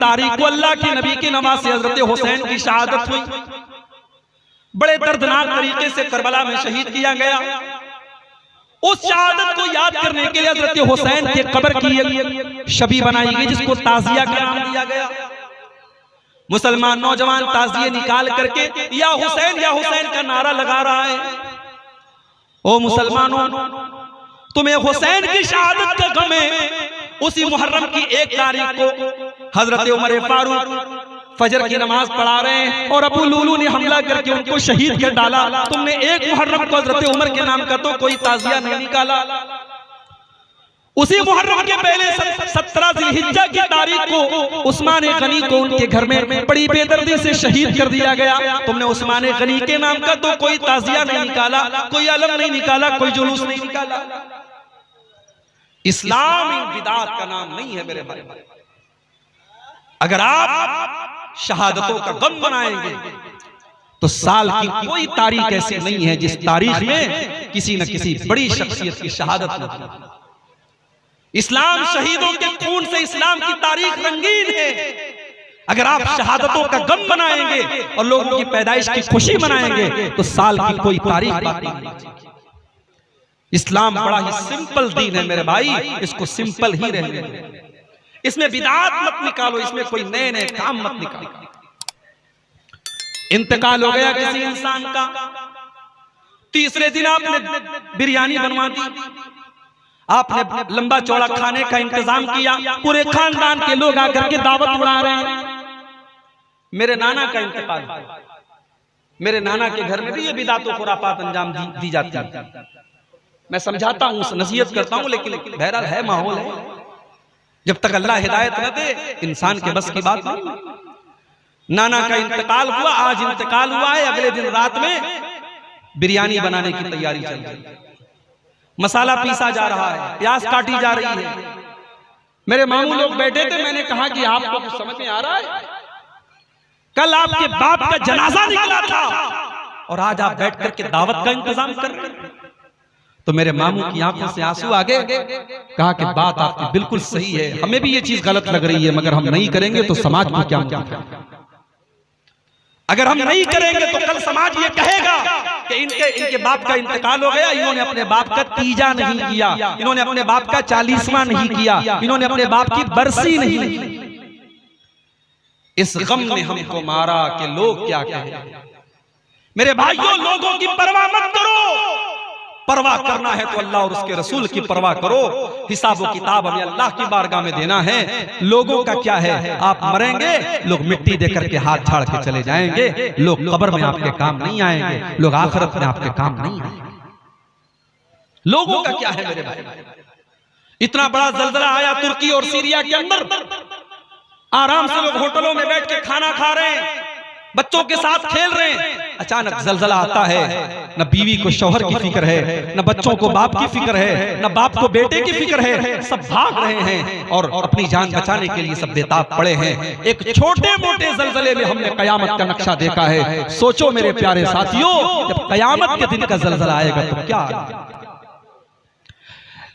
तारीख को अल्लाह के नबी की नमाज से हजरत हुसैन की शहादत हुई। बड़े दर्दनाक तरीके से करबला में शहीद किया गया। उस शहादत को याद करने के लिए हजरत हुसैन के कब्र की शबी बनाई गई, जिसको ताजिया का नाम दिया गया। मुसलमान नौजवान ताजिए निकाल करके या हुसैन का नारा लगा रहा है। ओ मुसलमानों, तुम्हें हुसैन की शहादत का गम है। उसी मुहर्रम की 1 तारीख को हजरत उमर फारूक फजर की नमाज पढ़ा रहे हैं और अबू लूलू ने हमला करके उनको शहीद कर डाला। तुमने 1 मुहर्रम को हजरत उमर के नाम का तो कोई ताजिया नहीं निकाला। उसी मुहर्रम के पहले 17 जिलहिज्जा की तारीख को उस्मान गनी को उनके घर में बड़ी बेदर्दी से शहीद कर दिया गया। तुमने उस्मान गनी के नाम का तो कोई ताजिया नहीं निकाला, कोई अलम नहीं निकाला, कोई जुलूस नहीं निकाला। इस्लाम बिदात का नाम नहीं है मेरे भाई। अगर आप शहादतों का गम बनाएंगे तो साल की कोई तारीख ऐसी नहीं है जिस तारीख में किसी न किसी बड़ी शख्सियत की शहादत न हो। इस्लाम शहीदों के खून से इस्लाम की तारीख रंगीन है। अगर आप शहादतों का गम बनाएंगे और लोगों की पैदाइश की खुशी मनाएंगे तो साल की कोई तारीख बाकी नहीं। इस्लाम बड़ा ही सिंपल दीन है मेरे भाई, इसको सिंपल ही रहने दो। इसमें बिदात मत निकालो, इसमें कोई नए नए काम मत निकालो। इंतकाल हो गया किसी इंसान का, तीसरे दिन आपने बिरयानी बनवा दी, आपने लंबा चौड़ा खाने का इंतजाम किया, पूरे खानदान के लोग आकर के दावत उड़ा रहे हैं। मेरे नाना का इंतकाल, मेरे नाना के घर में भी ये बिदातों खुराफात अंजाम दी जाती है। मैं समझाता हूँ, नसीहत करता हूँ, लेकिन बहरहाल है माहौल है। जब तक अल्लाह हिदायत न दे इंसान के बस की बात नहीं। नाना का इंतकाल हुआ, आज इंतकाल हुआ है, अगले दिन रात में बिरयानी बनाने की तैयारी चल रही है। मसाला पीसा जा रहा है, प्याज काटी जा रही है। मेरे मामू लोग बैठे थे, मैंने कहा कि आपको कुछ समझ में आ रहा है? कल आपके बाप का जनाजा निकला था और आज आप बैठ करके दावत का इंतजाम कर रहे हैं। तो मेरे मामू की आंखों से आंसू आ गए। कहा कि बात आपकी बिल्कुल सही है, हमें भी ये चीज गलत लग रही है, मगर हम नहीं करेंगे तो समाज को क्या मिलेगा? अगर हम नहीं करेंगे तो कल समाज ये कहेगा कि इनके बाप का इंतकाल हो गया, इन्होंने अपने बाप का तीजा नहीं किया, इन्होंने अपने बाप का 40वां नहीं किया, इन्होंने अपने बाप की बरसी नहीं की। इस गम ने हमको मारा कि लोग क्या कहें। मेरे भाइयों, लोगों की परवाह मत करो। परवाह करना है तो अल्लाह और उसके रसूल की परवाह करो। हिसाब व किताब हमें अल्लाह की बारगाह में देना है। लोगों का क्या है? आप मरेंगे, लोग मिट्टी देकर के हाथ झाड़ के चले जाएंगे, लोग कब्र में आपके काम नहीं आएंगे, लोग आखिरत में आपके काम नहीं आएंगे। लोगों का क्या है मेरे भाई? इतना बड़ा जल्जला आया तुर्की और सीरिया के अंदर, आराम से लोग होटलों में बैठ के खाना खा रहे हैं, बच्चों के साथ खेल रहे हैं। अचानक जल्जला आता है, न बीवी को शौहर की फिक्र है, न बच्चों को बाप की फिक्र है, न बाप को बेटे की फिक्र है। सब भाग रहे हैं और अपनी जान बचाने के लिए सब बेताब पड़े हैं। एक छोटे मोटे जल्जले में हमने कयामत का नक्शा देखा है। सोचो मेरे प्यारे साथियों, जब कयामत के दिन का जल्जला आएगा तो क्या?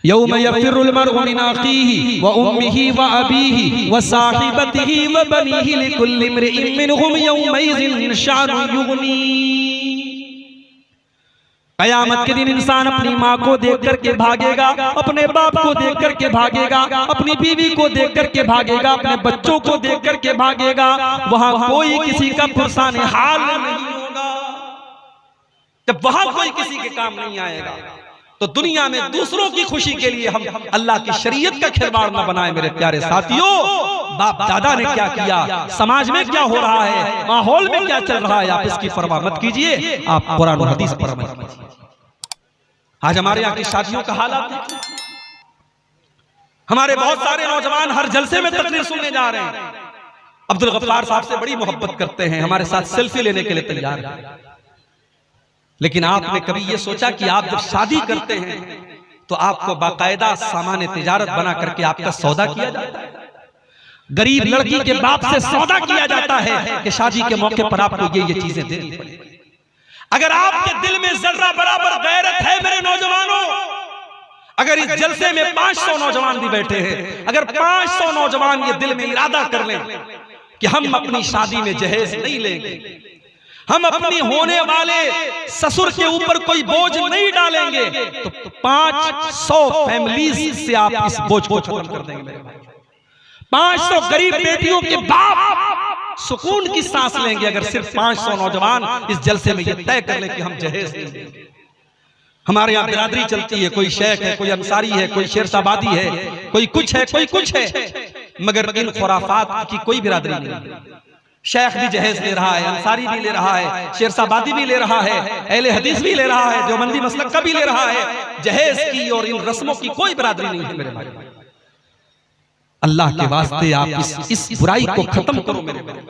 यौम यफ़िरुल मर्उ मिन अख़ीहि व उम्मिहि व अबीहि व साहिबतिहि व बनीहि लिकुल्लि इम्रिइन मिनहुम यौमइज़िन शानुन युग़नी। कयामत के दिन इंसान अपनी माँ को देख करके भागेगा, अपने बाप को देख करके भागेगा, अपनी बीवी को देख करके भागेगा, अपने बच्चों को देख करके भागेगा। वहां कोई किसी का फुरसाने हाल नहीं होगा। जब वहां कोई किसी के काम नहीं आएगा तो दुनिया में दूसरों की खुशी के लिए हम अल्लाह की शरीयत का खिलवाड़ न बनाए। मेरे प्यारे साथियों, बाप दादा ने क्या किया, समाज में क्या हो रहा है, माहौल में क्या चल रहा है, आप इसकी परवाह मत कीजिए, आप कुरान और हदीस पर अमल कीजिए। आज हमारे यहाँ की शादियों का हालात है। हमारे बहुत सारे नौजवान हर जलसे में तकरीर सुनने जा रहे हैं, अब्दुल गफ्फार साहब से बड़ी मोहब्बत करते हैं, हमारे साथ सेल्फी लेने के लिए तैयार हैं। लेकिन आपने कभी ये सोचा कि आप जब शादी करते हैं तो आपको बाकायदा सामान तिजारत बना करके आपका सौदा किया जाता है? गरीब लड़की के बाप से सौदा किया जाता है कि शादी के मौके पर आपको ये चीजें देनी पड़ेगी। अगर आपके दिल में जर्रा बराबर गैरत है मेरे नौजवानों, अगर इस जलसे में 500 नौजवान भी बैठे हैं, अगर 500 नौजवान ये दिल में इरादा कर लें कि हम अपनी शादी में जहेज नहीं लेंगे, हम अपनी होने वाले ससुर के ऊपर कोई बोझ नहीं डालेंगे, तो 500 फैमिलीज से आप इस बोझ को खत्म कर देंगे मेरे भाई। 500 गरीब बेटियों के बाप सुकून की सांस लेंगे अगर सिर्फ 500 नौजवान इस जलसे में यह तय कर ले कि हम जहेज नहीं देंगे। हमारे यहाँ बिरादरी चलती है, कोई शेख है, कोई अंसारी है, कोई शेरशाबादी है, कोई कुछ है, कोई कुछ है, मगर इन खुराफात की कोई बिरादरी नहीं। शेख भी जहेज ले रहा है, अंसारी भी ले रहा है, शेरशाबादी भी ले रहा है, अहले हदीस भी ले रहा है, देवबंदी मसलक का भी ले रहा है। जहेज की और इन रस्मों की कोई बिरादरी नहीं है मेरे भाई। अल्लाह के वास्ते आप इस बुराई को खत्म करो मेरे भाई।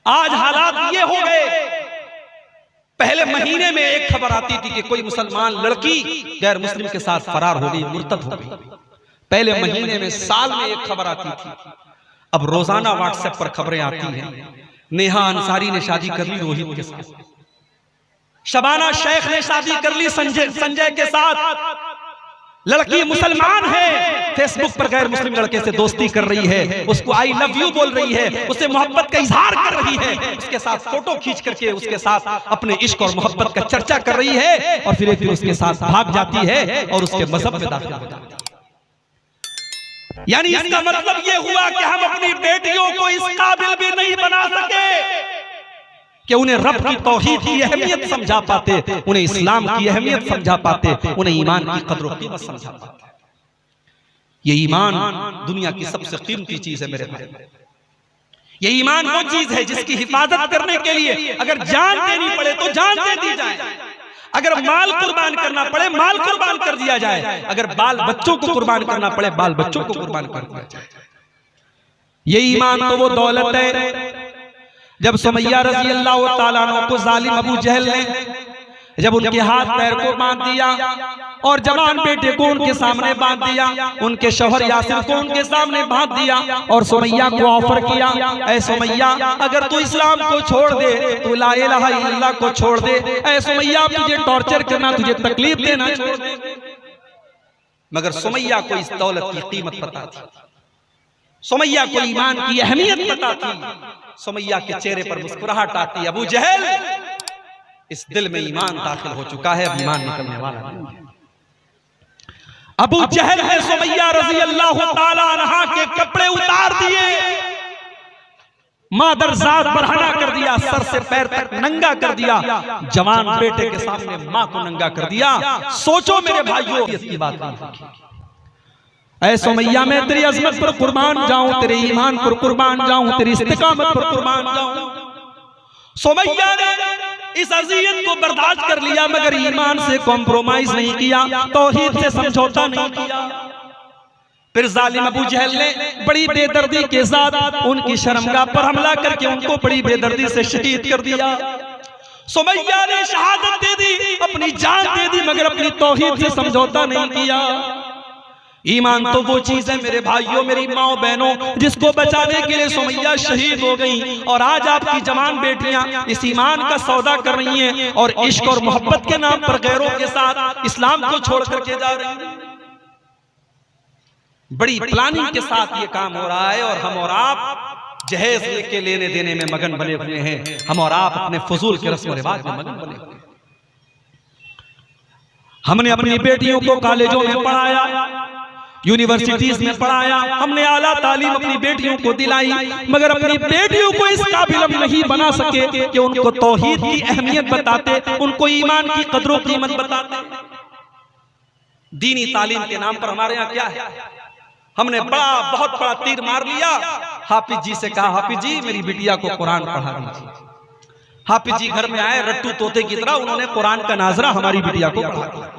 आज हालात ये हो गए, पहले महीने में एक खबर आती थी कि कोई मुसलमान लड़की गैर मुस्लिम के साथ फरार हो गई, मुर्तद हो गई। पहले महीने में, साल में एक खबर आती थी। अब रोजाना व्हाट्सएप पर खबरें आती हैं। नेहा अंसारी ने शादी कर ली रोहित के साथ, शबाना शेख ने शादी कर ली संजय के साथ। लड़की मुसलमान है, फेसबुक पर गैर मुस्लिम लड़के से दोस्ती कर रही है, उसको आई लव यू बोल रही है, उससे मोहब्बत का इजहार कर रही है, उसके साथ फोटो खींच करके उसके साथ अपने इश्क और मोहब्बत का चर्चा कर रही है, और फिर एक दिन उसके साथ भाग जाती है और उसके मजहब में दाखिल हो जाती है। यानी इसका मतलब ये हुआ कि हम अपनी बेटियों को इस काबिल भी नहीं बना सके कि उन्हें रब की तौहीद की अहमियत समझा पाते, उन्हें इस्लाम की अहमियत समझा पाते, उन्हें ईमान की कद्र और कीमत समझा पाते। ये ईमान दुनिया की सबसे कीमती चीज है मेरे भाई। ये ईमान वो चीज है जिसकी हिफाजत करने के लिए अगर जान देनी पड़े तो जान दे दी जाए, अगर माल कुर्बान करना पड़े माल कुर्बान कर दिया जाए, अगर बाल बच्चों को कुर्बान करना पड़े बाल बच्चों को कुर्बान कर दिया जाए। ये ईमान तो वो दौलत है। जब सुमैया रज़ी अल्लाह ताला अन्हा को जालिम अबू जहल ने जब उनके हाथ पैर को बांध दिया और जवान बेटे को उनके सामने बांध दिया, उनके शौहर यासिर को उनके सामने बांध दिया और सुमैया को ऑफर किया, ऐ सुमैया अगर तू इस्लाम को छोड़ दे, तू ला इलाहा इल्लल्लाह को छोड़ दे, ऐ सुमैया तुझे टॉर्चर करना, तुझे तकलीफ देना छोड़ दे। मगर सुमैया को इस दौलत की कीमत पता थी, सुमैया को ईमान की अहमियत पता थी। सुमैया के चेहरे पर मुस्कुराहट आती, अबू जहल इस दिल में ईमान दाखिल हो चुका है, अब ईमान निकलने वाला है। अबू जहल है सुमैया रज़ी अल्लाह ताला अन्हा के कपड़े उतार दिए, मादरजात बरहना कर दिया, सर से पैर तक नंगा कर दिया, जवान बेटे के सामने मां को नंगा कर दिया। सोचो मेरे भाइयों की बात नहीं। ऐ सुमैया मैं तेरी अजमत पर कुर्बान जाऊं, तेरे ईमान पर कुर्बान जाऊं, तेरी इस्तिकामत पर कुर्बान जाऊं। सुमैया ने इस अज़ियत को बर्दाश्त कर लिया, मगर ईमान से कॉम्प्रोमाइज नहीं किया, तौहीद से समझौता नहीं किया। फिर जालिम अबू जहल ने बड़ी बेदर्दी के साथ उनकी शर्मगाह पर हमला करके उनको बड़ी बेदर्दी से शहीद कर दिया। सुमैया ने शहादत दे दी, अपनी जान दे दी, मगर अपनी तौहीद से समझौता नहीं किया। ईमान तो वो चीज है मेरे भाइयों, मेरी माओ बहनों, जिसको बचाने के लिए सुमैया शहीद हो गई, और आज आपकी जवान बेटियां इस ईमान का सौदा कर रही हैं और इश्क और मोहब्बत के नाम पर गैरों के साथ इस्लाम को छोड़ करके जा रही हैं। बड़ी प्लानिंग के साथ ये काम हो रहा है और हम और आप जहेज लेके लेने देने में मगन बने हुए हैं। हम और आप अपने फजूल के रस्म रिवाज में मगन बने हुए हैं। हमने अपनी बेटियों को कॉलेजों में पढ़ाया, यूनिवर्सिटीज में पढ़ाया, हमने आला तालीम अपनी बेटियों को दिलाई, मगर अपनी बेटियों को इस काबिल हम नहीं बना सके कि उनको तौहीद की अहमियत बताते, उनको ईमान की कदर कीमत बताते। दीनी तालीम के नाम पर हमारे यहाँ क्या है, हमने बहुत बड़ा तीर मार लिया। हाफिज जी से कहा, हाफिज जी मेरी बिटिया को कुरान पढ़ा दीजिए। हाफिज जी घर में आए रट्टू तोते की तरह, उन्होंने कुरान का नाजरा हमारी बिटिया को पढ़ा दिया।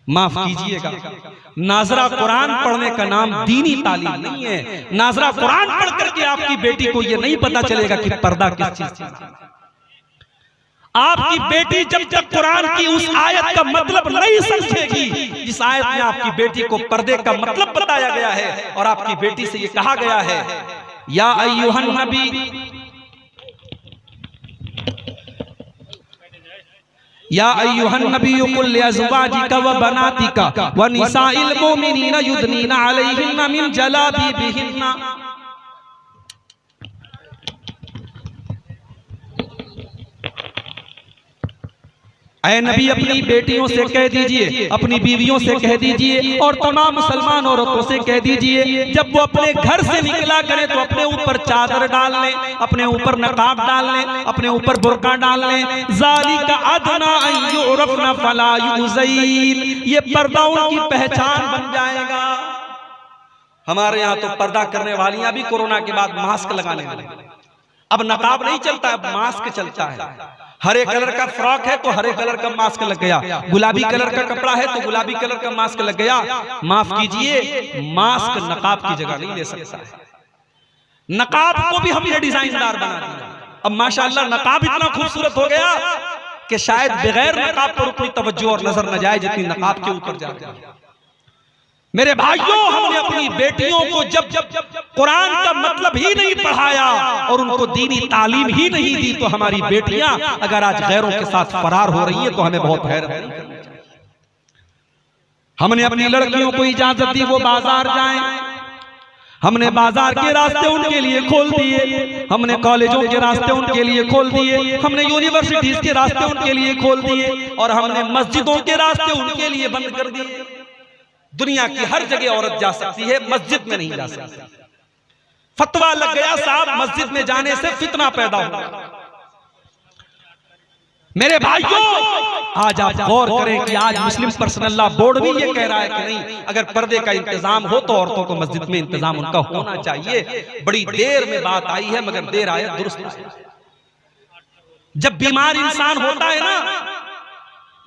माफ कीजिएगा, नाजरा कुरान पढ़ने का नाम दीनी तालीम नहीं है। नाजरा कुरान पढ़ करके आपकी बेटी को यह नहीं पता चलेगा कि पर्दा किस चीज है। आपकी बेटी जब तक कुरान की उस आयत का मतलब नहीं समझेगी, जिस आयत में आपकी बेटी को पर्दे का मतलब बताया गया है और आपकी बेटी से यह कहा गया है, या अय्युहन नबी या अय्युहन नबिय्यु कुल लिअज़वाजिका व बनातिका व निसाइल मुमिनीना युदनीना अलैहिन्ना मिन जलाबिबिहिन्ना। ऐ नबी अपनी बेटियों से कह दीजिए, अपनी बीवियों से कह दीजिए और तमाम मुसलमान औरतों से कह दीजिए, जब वो अपने घर से निकला करें तो अपने ऊपर चादर डाल लें, अपने ऊपर नकाब डाल लें, अपने ऊपर बुर्का डाल लें। ज़ालिका अदना अन युरफ़ना फला युज़ैन, ये पर्दा उनकी पहचान बन जाएगा। हमारे यहाँ तो पर्दा करने वालियां भी कोरोना के बाद मास्क लगाने लगी। अब नकाब नहीं चलता, अब मास्क चलता है। हरे कलर का फ्रॉक है तो हरे कलर का मास्क लग गया, गुलाबी कलर का कपड़ा है तो गुलाबी कलर का मास्क लग गया। माफ कीजिए, मास्क नकाब की जगह नहीं ले सकता है। नकाब को भी हमने डिजाइनदार बना दिया। अब माशाअल्लाह नकाब इतना खूबसूरत हो गया कि शायद बगैर नकाब पर उतनी तवज्जो और नजर न जाए जितनी नकाब के ऊपर जाती है। मेरे भाइयों, हमने अपनी बेटियों को जब कुरान का मतलब ही नहीं पढ़ाया और उनको दीनी तालीम ही नहीं दी, तो हमारी बेटियां अगर आज गैरों के साथ फरार हो रही है तो हमें बहुत हैरत है। हमने अपनी लड़कियों को इजाजत दी वो बाजार जाएं, हमने बाजार के रास्ते उनके लिए खोल दिए, हमने कॉलेजों के रास्ते उनके लिए खोल दिए, हमने यूनिवर्सिटीज के रास्ते उनके लिए खोल दिए और हमने मस्जिदों के रास्ते उनके लिए बंद कर दिए। दुनिया की हर जगह औरत जा सकती है, मस्जिद में नहीं जा सकती। फतवा लग गया साहब, मस्जिद में जाने से फितना पैदा होगा। मेरे भाइयों, आज आप गौर करें कि आज मुस्लिम पर्सनल लॉ बोर्ड भी ये कह रहा है कि नहीं, अगर पर्दे का इंतजाम हो तो औरतों को मस्जिद में इंतजाम उनका होना चाहिए। बड़ी देर में बात आई है मगर देर आए दुरुस्त है। जब बीमार इंसान होता है ना,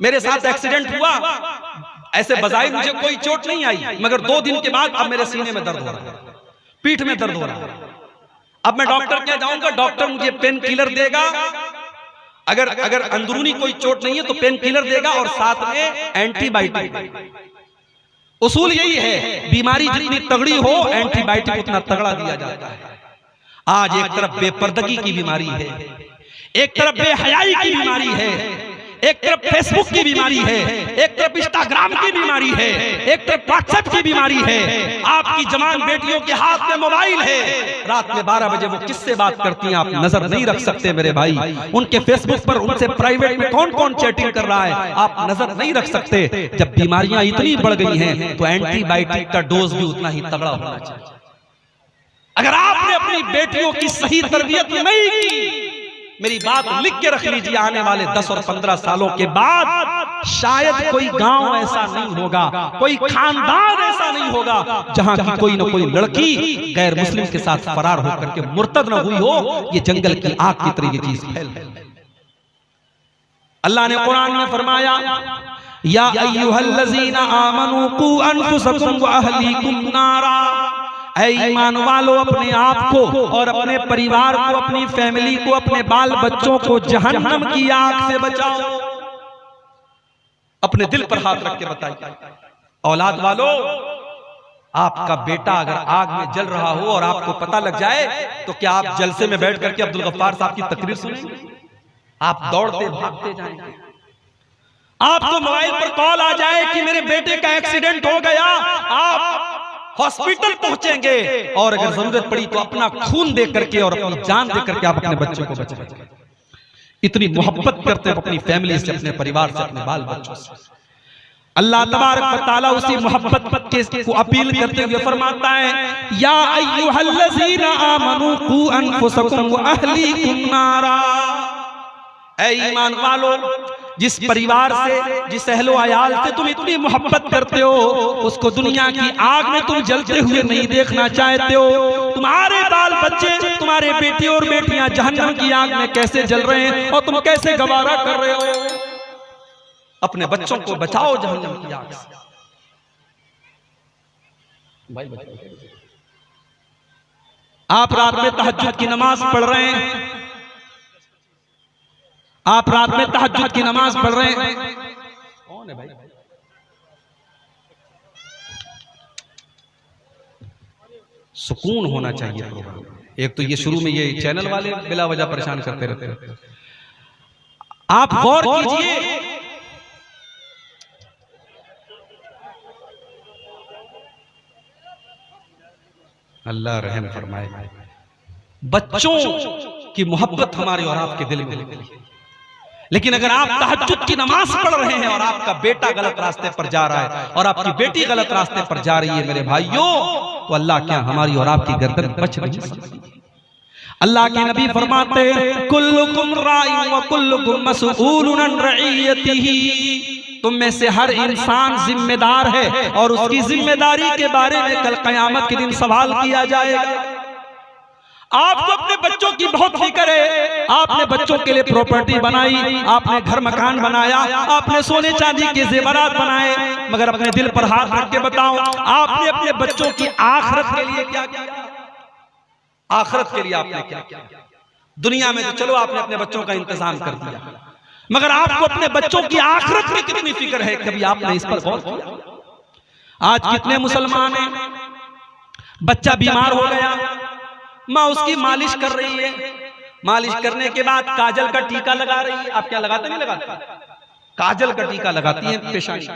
मेरे साथ एक्सीडेंट हुआ, ऐसे बजाय मुझे कोई चोट नहीं आई मगर 2 दिन के बाद अब मेरे सीने में दर्द हो रहा है, पीठ में दर्द हो रहा है। अब मैं डॉक्टर के जाऊंगा, डॉक्टर मुझे पेन किलर देगा। अगर अंदरूनी कोई चोट नहीं है तो पेन किलर देगा और साथ में एंटीबायोटिक। उसूल यही है, बीमारी जितनी तगड़ी हो एंटीबायोटिक उतना तगड़ा दिया जाता है। आज एक तरफ बेपर्दगी की बीमारी है, एक तरफ बेहयाई की बीमारी है, एक तरफ फेसबुक की बीमारी है, एक तरफ इंस्टाग्राम की बीमारी है, एक तरफ व्हाट्सएप की बीमारी है। आपकी जवान बेटियों के हाथ में मोबाइल है, रात में 12 बजे वो किससे बात करती हैं आप नजर नहीं रख सकते मेरे भाई। उनके फेसबुक पर उनसे प्राइवेट में कौन कौन चैटिंग कर रहा है आप नजर नहीं रख सकते। जब बीमारियां इतनी बढ़ गई हैं तो एंटीबायोटिक का डोज भी उतना ही तगड़ा होना चाहिए। अगर आपने अपनी बेटियों की सही तरबियत नहीं की, मेरी बात लिख के रख लीजिए, आने वाले 10 और 15 सालों के बाद शायद कोई गांव ऐसा नहीं होगा, कोई खानदान ऐसा नहीं होगा जहां की कोई न कोई लड़की गैर मुस्लिम के साथ फरार होकर के मुर्तद न हुई हो। ये जंगल की आग की तरह ये चीज फैल गई। अल्लाह ने कुरान में फरमाया, या अय्युहल्लज़ीना आमनू कू अनफुसकुम व अहलीकुम नारा, ऐ ईमान वालो अपने आप को और अपने परिवार को, अपनी फैमिली को, अपने बाल बच्चों को जहन्नम की आग से बचाओ। अपने दिल पर हाथ रख के बताइए, औलाद वालों, आपका बेटा अगर आग में जल रहा हो और आपको पता लग जाए तो क्या आप जलसे में बैठ करके अब्दुल गफ्फार साहब की तकरीर सुनेंगे? आप दौड़ते भागते जाएंगे। आपको मोबाइल पर कॉल आ जाए कि मेरे बेटे का एक्सीडेंट हो गया, आप हॉस्पिटल पहुंचेंगे और अगर जरूरत पड़ी तो अपना खून दे करके और अपनी जान दे करके आप अपने बच्चों को बचाएंगे। इतनी मोहब्बत करते हैं अपनी फैमिली से, अपने परिवार से, अपने बाल बच्चों से। अल्लाह तबारक व तआला उसी मोहब्बत को अपील करते हुए फरमाता है, या अय्युहल्लज़ीना आमनू कू अनफुसकुम व अहलीकुम नारा, ऐ ईमान वालो, जिस परिवार से, जिस अहलो अयाल से तुम इतनी मोहब्बत करते हो, उसको दुनिया की आग में तुम जलते हुए नहीं देखना चाहते हो। तुम्हारे बाल बच्चे, तुम्हारे बेटे और बेटियां जहन्नम की आग में कैसे जल रहे हैं और तुम कैसे गवारा कर रहे हो। अपने बच्चों को बचाओ जहन्नम की आग से। आप रात में तहज्जुद की नमाज पढ़ रहे हैं, आप रात में तहज्जुद की नमाज पढ़ रहे हैं, कौन है भाई? सुकून होना चाहिए प्रोग्राम। एक तो ये शुरू में ये चैनल वाले बिला वजह परेशान करते रहते हैं। आप गौर कीजिए, अल्लाह रहम फरमाए। बच्चों की मोहब्बत हमारे और आपके दिल में होती है, लेकिन अगर आप तहज्जुद की नमाज पढ़ रहे हैं और आपका बेटा गलत रास्ते पर जा रहा है और आपकी बेटी गलत रास्ते पर जा रही है मेरे भाइयों, तो अल्लाह क्या हमारी और आपकी गर्दन बच नहीं सकती। अल्लाह के नबी फरमाते हैं कुल्लुकुम राइन व कुल्लुकुम मसऊलुन अन रइयतिही, तुम में से हर इंसान जिम्मेदार है और उसकी जिम्मेदारी के बारे में कल कयामत के दिन सवाल किया जाएगा। आपको अपने बच्चों की बहुत फिक्र है, आपने बच्चों के लिए प्रॉपर्टी बनाई, आपने घर मकान बनाया, आपने सोने चांदी के जेवरात बनाए, मगर अपने दिल पर हाथ रख के बताओ आपने अपने बच्चों की आखिरत के लिए क्या किया? आखिरत के लिए आपने क्या किया? दुनिया में तो चलो आपने अपने बच्चों का इंतजाम कर दिया, मगर आपको अपने बच्चों की आखिरत की कितनी फिक्र है? कभी आपने इस पर गौर किया? आज कितने मुसलमान हैं, बच्चा बीमार हो गया, माँ उसकी मालिश कर रही है, मालिश करने के बाद काजल का टीका लगा रही है। आप क्या लगाते नहीं लगाते? काजल का टीका लगाती है पेशानी।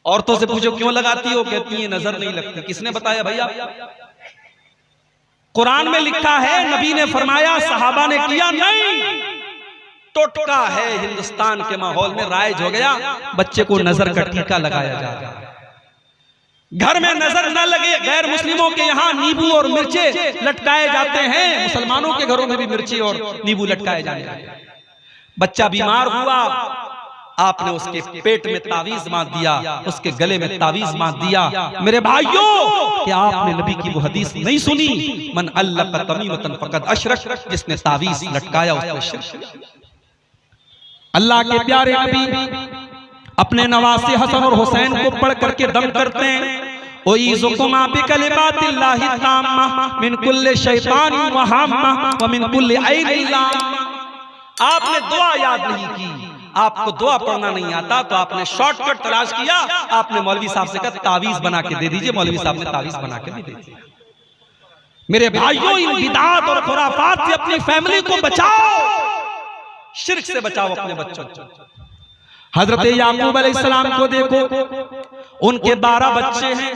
औरतों से पूछो क्यों लगाती हो, कहती है नजर नहीं लगती। किसने बताया भैया? कुरान में लिखा है, नबी ने फरमाया, सहाबा ने किया नहीं। टोटका है हिंदुस्तान के माहौल में राइज हो गया, बच्चे को नजर का टीका लगाया जा रहा है। घर में नजर न लगे, गैर मुस्लिमों के यहाँ नींबू और मिर्चे लटकाए जाते हैं, मुसलमानों के घरों में भी मिर्ची और नींबू लटकाए जाते हैं। बच्चा बीमार हुआ, आपने उसके पेट में तावीज बांध दिया, उसके गले में तावीज बांध दिया। मेरे भाइयों, क्या आपने नबी की वो हदीस नहीं सुनी, मन अल्लक़ तमीमतन फ़क़द अशरक, जिसने तावीज लटकाया उसने शिरक। अल्लाह के प्यारे नबी अपने नवासे हसन और हुसैन को पढ़ करके दम करते हैं, ओईज़ुकुमा बिकलिमातिल्लाहि ताम्मा मिन कुल्लि शैतानिन व हाम्मा व मिन कुल्लि ऐनिन लाम्मा। आपने दुआ याद नहीं की, आपको दुआ पढ़ना नहीं आता, तो आपने शॉर्टकट तलाश किया, आपने मौलवी साहब से कहा तावीज बना के दे दीजिए, मौलवी साहब ने तावीज बना के दे दिया। मेरे भाइयों, इन बिदात और खुराफात से अपनी फैमिली को बचाओ, शिर्क से बचाओ अपने बच्चों को। हजरत याकूब अलैहिस्सलाम को देखो, उनके 12 बच्चे हैं।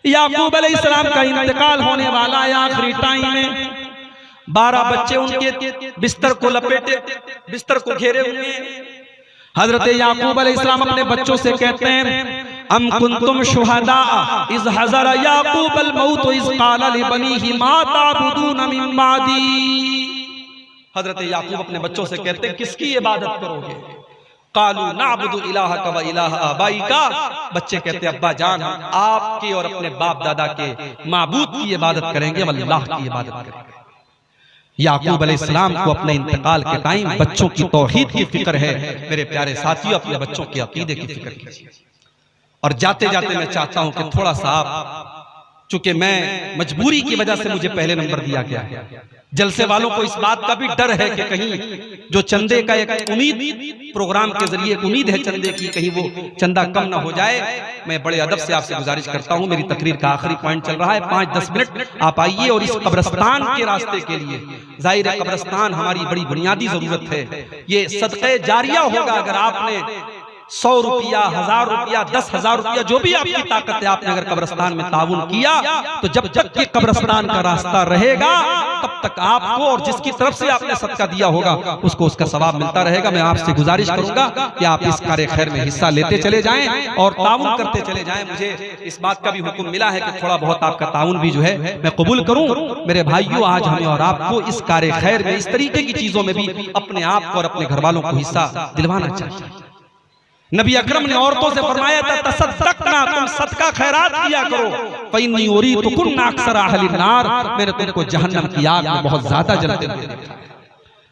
याकूब अलैहिस्सलाम का इंतकाल होने वाला है आखिरी टाइम में। 12 बच्चे उनके बिस्तर को लपेटे, बिस्तर को घेरे हुए हैं। हजरत याकूब अलैहिस्सलाम अपने बच्चों से कहते हैं, अम कुंतुम शुहदा इज़ हज़र याकूब अल मौत इज़ क़ाल लिबनीहि मा ताबुदून मिन बादी। हजरत याकूब अपने बच्चों से कहते हैं, किसकी इबादत करोगे? कालू नाबुदु इलाहका व इलाह आबाइका। बच्चे कहते अब्बा जान, हम आपके और अपने बाप दादा के माबूद की इबादत करेंगे, अल्लाह की इबादत करेंगे। याकूब अलैहिस्सलाम को अपने इंतकाल के टाइम बच्चों की तौहीद की फिक्र है। मेरे प्यारे साथियों, अपने बच्चों के अकीदे की फिक्र कीजिए। और जाते जाते मैं चाहता हूं कि थोड़ा सा आप, चूंकि मैं मजबूरी की वजह से मुझे पहले नंबर दिया गया है, जलसे वालों को इस बात का भी डर है कि कहीं जो चंदे का एक उम्मीद, प्रोग्राम के जरिए उम्मीद है चंदे की, कहीं वो चंदा कम ना हो जाए। मैं बड़े अदब से आपसे गुजारिश करता हूं, मेरी तकरीर का आखिरी पॉइंट चल रहा है, 5-10 मिनट आप आइए और इस कब्रिस्तान के रास्ते के लिए, जाहिर है कब्रिस्तान हमारी बड़ी बुनियादी जरूरत है। ये सदक़े जारिया होगा अगर आपने 100 रुपया, 1000 रुपया, 10,000 रुपया, जो भी आपकी ताकत है, आपने अगर कब्रिस्तान में ताउन किया, तो जब तक ये कब्रिस्तान का रास्ता रहेगा तब तक आपको और जिसकी तरफ से आपने सदका दिया होगा उसको उसका सवाब मिलता रहेगा। मैं आपसे गुजारिश करूंगा कि आप इस कार्य खैर में हिस्सा लेते चले जाएं और ताउन करते चले जाएं। मुझे इस बात का भी हुक्म मिला है कि थोड़ा बहुत आपका ताउन भी जो है मैं कबूल करूं। मेरे भाइयों, आज हमें और आपको इस कार्य खैर में, इस तरीके की चीजों में भी अपने आप को और अपने घर वालों को हिस्सा दिलवाना चाहिए। नबी अकरम ने औरतों से फरमाया था, तसद्दक़ना, तुम सदका खैरात किया करो, फ़इन्नी उरीतुकुन्ना अक्सर अहलिन नार, मैंने तुमको जहन्नम की आग में बहुत ज्यादा जलते हुए देखा।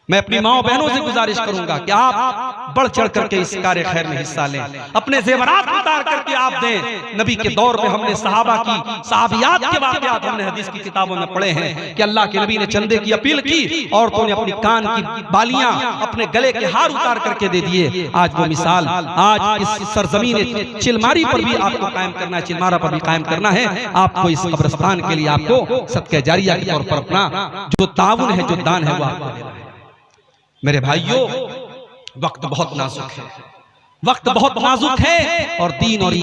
मैं अपनी माओ बहनों से गुजारिश करूंगा कि आप बढ़ चढ़ करके इस कार्य खैर में हिस्सा लें, अपने जेवरात उतार करके आप दें। नबी के दौर में हमने सहाबा की, सहाबियात के वाक़यात हमने हदीस की किताबों में पढ़े हैं कि अल्लाह के नबी ने चंदे की अपील की, औरतों ने अपनी कान की बालियां, अपने गले के हार उतार करके दे दिए। आज वो मिसाल, आज इस सरजमीन चिलमारी पर भी आपको कायम करना है, चिलमारा पर भी कायम करना है। आपको इस कब्रिस्तान के लिए आपको सदका जारिया के तौर पर अपना जो ताउन है, जो दान है, वो आपको देना है। मेरे भाइयों, वक्त बहुत नाजुक है, वक्त बहुत नाजुक है और दीन और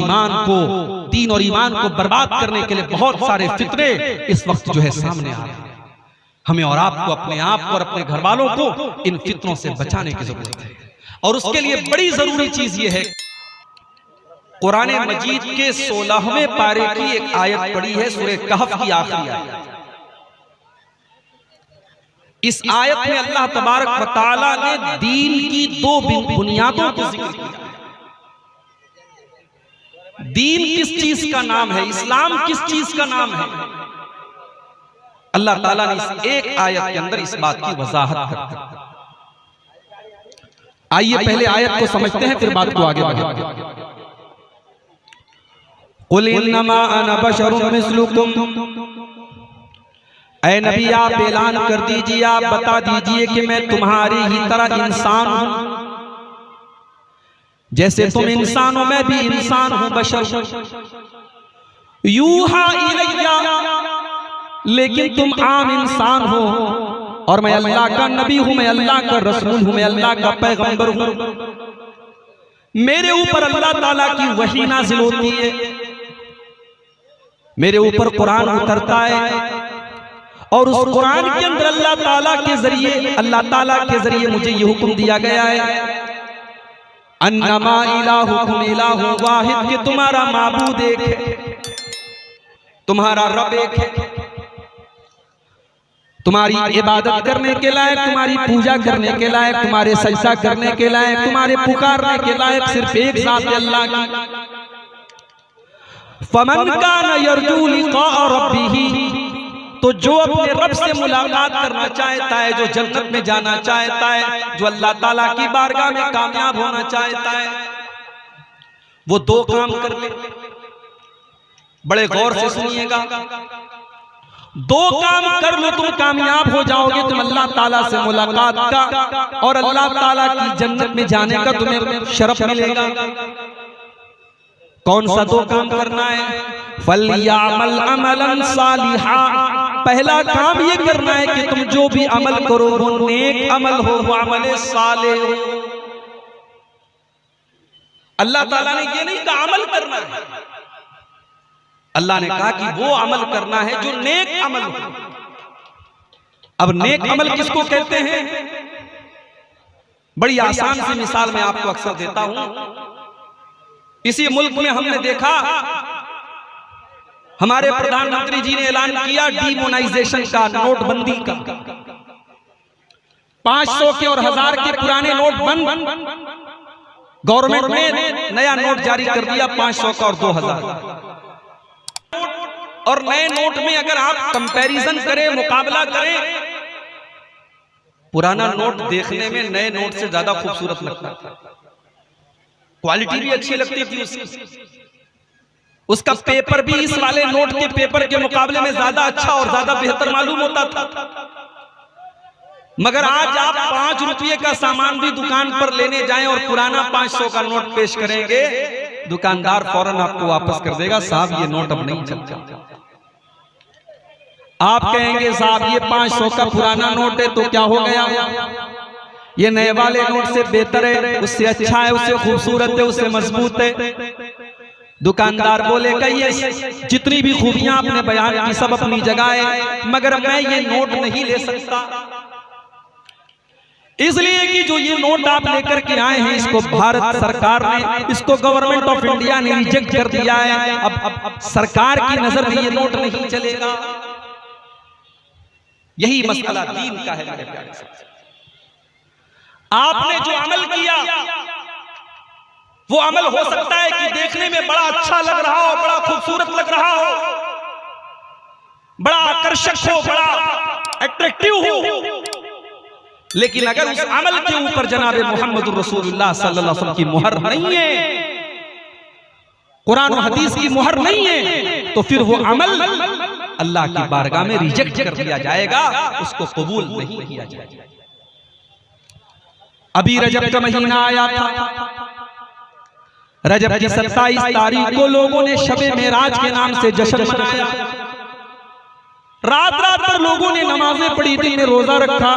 ईमान को बर्बाद करने के लिए बहुत सारे फितने इस वक्त जो है सामने आ रहे हैं। हमें और आपको अपने आप को और अपने घर वालों को इन फितनों से बचाने की जरूरत है। और उसके लिए बड़ी जरूरी चीज ये है, कुरान मजीद के 16वें पारे की एक आयत पड़ी है, सूरह कहफ की आखिरी आयत। इस आयत में अल्लाह तबारक व तआला ने दीन की दो बुनियादों को जिक्र किया। दीन किस चीज का नाम है, इस्लाम किस चीज का नाम है, अल्लाह ताला ने इस एक आयत के अंदर इस बात की वजाहत कर दी। आइए पहले आयत को समझते हैं, फिर बात को आगे बढ़ाएंगे। कुल इन्नमा अना बशरुम मिस्लुकुम, ऐ नबी आप ऐलान कर दीजिए, आप बता दीजिए कि मैं तुम्हारी ही तरह इंसान हूं। जैसे तुम इंसान हो मैं भी इंसान हूं, बशर। यूहा इलैया, लेकिन तुम आम इंसान हो और मैं अल्लाह का नबी हूं, मैं अल्लाह का रसूल हूं, मैं अल्लाह का पैगंबर हूं। मेरे ऊपर अल्लाह ताला की वही नाज़िल होती है, मेरे ऊपर कुरान उतरता है और उस कुरान के अंदर अल्लाह ताला के जरिए मुझे ये हुक्म दिया गया है, अन्नमा इलाहुकुम इलाहुन वाहिद, कि तुम्हारा माबूद एक है, तुम्हारा रब एक है, तुम्हारी इबादत करने के लायक, तुम्हारी पूजा करने के लायक, तुम्हारे सजदा करने के लायक, तुम्हारे पुकारने के लायक सिर्फ एक ज़ात है, अल्लाह की। फमन कान यरजू लिक़ा रब्बिही, तो जो अपने रब से मुलाकात करना चाहता है, जो जन्नत में जाना चाहता है, जो अल्लाह ताला की बारगाह में कामयाब होना चाहता है, वो दो काम कर ले। बड़े गौर से सुनिएगा, दो काम कर लो तुम कामयाब हो जाओगे, तुम अल्लाह ताला से मुलाकात का और अल्लाह ताला की जन्नत में जाने का तुम्हें शरफ मिलेगा। कौन सा दो काम करना है? फलयामल अमलन सालिहा, पहला काम ये करना है कि तुम जो भी अमल करो वो नेक अमल हो, वो अमल साले हो। अल्लाह ताला ने ये नहीं कहा अमल करना है, अल्लाह ने कहा कि वो अमल करना है जो नेक अमल हो। अब नेक अमल किसको कहते हैं? बड़ी आसान सी मिसाल मैं आपको अक्सर देता हूं। इसी मुल्क में हमने देखा, हमारे प्रधानमंत्री जी ने ऐलान किया डीमोनाइजेशन का, नोटबंदी का। 500 के और 1000 के पुराने नोट बंद, गवर्नमेंट ने नया नोट जारी कर दिया 500 का और 2000। और नए नोट में अगर आप कंपैरिजन करें, मुकाबला करें, पुराना नोट देखने में नए नोट से ज्यादा खूबसूरत लगता है, क्वालिटी भी अच्छी लगती थी उसका पेपर भी इस वाले नोट के पेपर के मुकाबले में ज्यादा अच्छा और ज्यादा बेहतर मालूम होता था। मगर आज आप 5 रुपये का सामान भी दुकान पर लेने जाएं और पुराना 500 का नोट पेश करेंगे, दुकानदार फौरन आपको वापस कर देगा, साहब ये नोट अब नहीं चलता। आप कहेंगे साहब ये 500 का पुराना नोट है तो क्या हो गया, ये नए वाले नोट से बेहतर है, उससे अच्छा है, उससे खूबसूरत है, उससे मजबूत है। दुकानदार बोलेगा ये जितनी भी खूबियां आपने बयान की सब अपनी जगह है, मगर मैं ये नोट नहीं ले सकता, इसलिए कि जो ये नोट आप लेकर के आए हैं इसको भारत सरकार ने, इसको गवर्नमेंट ऑफ इंडिया ने रिजेक्ट कर दिया है। अब सरकार की नजर में ये नोट नहीं चलेगा। यही मसला दीन का है मेरे प्यारे साथी। आपने जो अमल किया वो अमल हो सकता है कि देखने में बड़ा अच्छा लग रहा हो, बड़ा खूबसूरत लग रहा हो, बड़ा आकर्षक हो, बड़ा अट्रैक्टिव हो, लेकिन अगर उस अमल के ऊपर जनाब मोहम्मद रसूलुल्लाह सल्लल्लाहु अलैहि वसल्लम की मुहर नहीं है, कुरान और हदीस की मुहर नहीं है, तो फिर वो अमल अल्लाह की बारगाह में रिजेक्ट कर दिया जाएगा, उसको कबूल नहीं किया जाएगा। अभी रजब का महीना आया था, रजब की 27 तारीख को लोगों ने शबे मेराज के नाम से जश्न मनाया। रात रात भर लोगों ने नमाजें पढ़ी, दिन में रोजा रखा।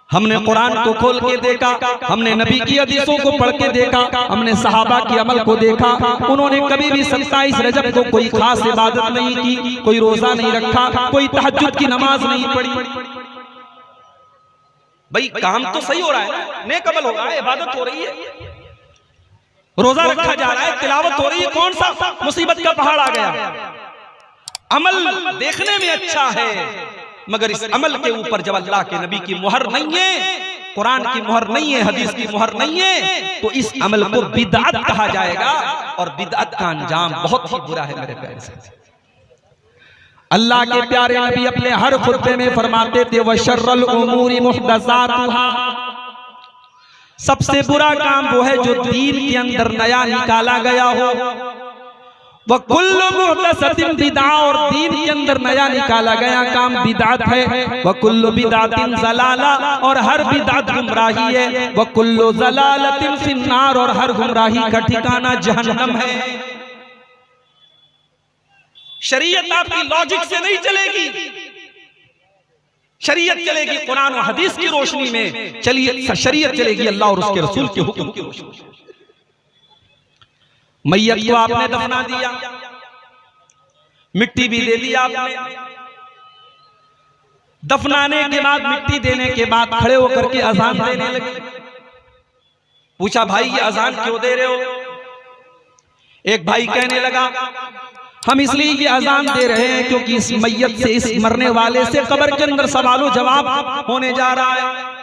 हमने कुरान को खोल के देखा, हमने नबी की हदीसों को पढ़ के देखा, हमने सहाबा के अमल को देखा। उन्होंने कभी भी 27 रजब को कोई खास इबादत नहीं की, कोई रोजा नहीं रखा, कोई तहज्जुद की नमाज नहीं पढ़ी। भाई काम तो सही हो रहा है, नेक अमल हो रहा है, इबादत हो रही है, रोजा रखा जा रहा है, तिलावत हो रही है, कौन सा मुसीबत का पहाड़ आ गया? अमल देखने में अच्छा है, मगर इस अमल के ऊपर जब अल्लाह के नबी की मुहर नहीं है, कुरान की मुहर नहीं है, हदीस की मुहर नहीं है, तो इस अमल को बिदअत कहा जाएगा और बिदअत का अंजाम बहुत ही बुरा है। मेरे प्यारे से अल्लाह के प्यारे नबी अपने हर खुतबे में फरमाते थे वशर्रुल उमूरी मुहदसातुहा, सबसे बुरा काम वो है जो दीन के अंदर नया निकाला गया हो। वह कुल्लु मुहदसतिन बिदअ, और दीन के अंदर नया निकाला गया काम बिदअत है। वह कुल्लु बिदअतिन ज़लाला, और हर बिदअत गुमराही है। वह कुल्लु ज़लालतिन फिन्नार, और हर गुमराही का ठिकाना जहन्नम है। शरीयत आपकी लॉजिक से नहीं चलेगी, शरीयत चलेगी कुरान और हदीस की रोशनी में। चलिए शरीयत चलेगी अल्लाह और उसके रसूल के हुक्म की रोशनी में। मैयत को आपने दफना दिया, मिट्टी भी दे दिया आपने, दफनाने के बाद मिट्टी देने के बाद खड़े होकर के अजान देने लगे। पूछा भाई ये अजान क्यों दे रहे हो? एक भाई कहने लगा हम इसलिए ये अजान दे रहे हैं क्योंकि इस मैयत से, इस मरने वाले से कब्र के अंदर सवालों जवाब होने जा रहा है।